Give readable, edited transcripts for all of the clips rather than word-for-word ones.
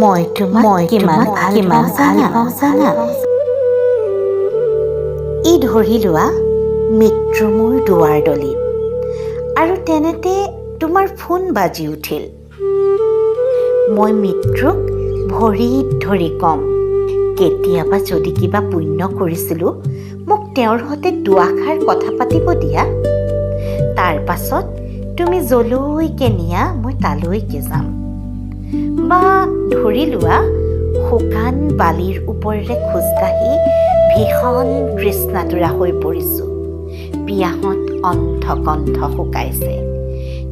মই তোমাক কিমান ভাল পাওঁ জানা? ই ধৰি লোৱা মৃত্যু মোৰ দুৱাৰ দলিত, আৰু তেনেতে তোমাৰ ফোন বাজি উঠিল। মই মৃত্যুক ভৰিত ধৰি ক'ম, কেতিয়াবা যদি কিবা পুণ্য কৰিছিলোঁ মোক তেওঁৰ সৈতে দুআষাৰ কথা পাতিব দিয়া। তাৰ পাছত তুমি যলৈকে নিয়া মই তালৈকে যাম। বা ধৰি লোৱা শুকান বালিৰ ওপৰেৰে খোজকাঢ়ি ভীষণ তৃষ্ণাতুৰা হৈ পৰিছোঁ, পিয়াহত অণ্ঠ শুকাইছে।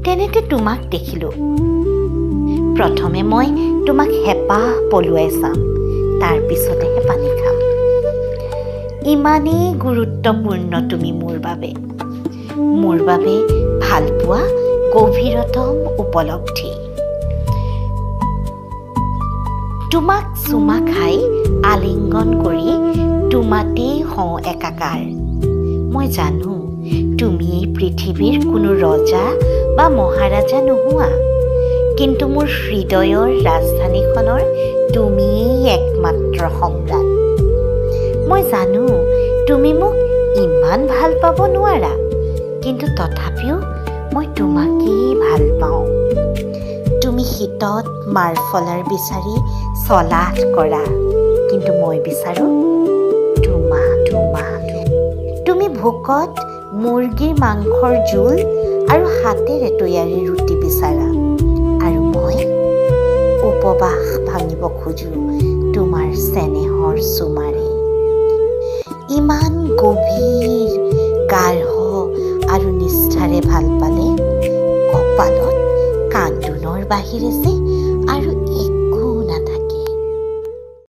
তেনেতে তোমাক দেখিলোঁ। প্ৰথমে মই তোমাক হেঁপাহ পলুৱাই চাম, তাৰ পিছতেহে পানী খাম। ইমানেই গুৰুত্বপূৰ্ণ তুমি মোৰ বাবে ভালপোৱা গভীৰতম উপলব্ধি। তোমাক চুমা খাই আলিংগন কৰি তোমাতেই হওঁ একাকাৰ। মই জানো তুমি এই পৃথিৱীৰ কোনো ৰজা বা মহাৰাজা নোহোৱা, কিন্তু মোৰ হৃদয়ৰ ৰাজধানীখনৰ তুমিয়েই একমাত্ৰ সম্ৰাট। মই জানো তুমি মোক ইমান ভাল পাব নোৱাৰা, কিন্তু তথাপিও মই তোমাকেই ভাল পাওঁ। তুমি শীতত মাৰফলাৰ বিচাৰি চলাথ কৰা, কিন্তু মই বিচাৰোঁ তোমাক। তুমি ভোকত মুৰ্গীৰ মাংসৰ জোল আৰু হাতেৰে তৈয়াৰী ৰুটি বিচাৰা, আৰু মই উপবাস ভাঙিব খোজোঁ তোমাৰ চেনেহৰ চুমাৰে। ইমান গভীৰ, গাঢ় আৰু নিষ্ঠাৰে ভাল পালে কপালত কান্দোনৰ বাহিৰে যে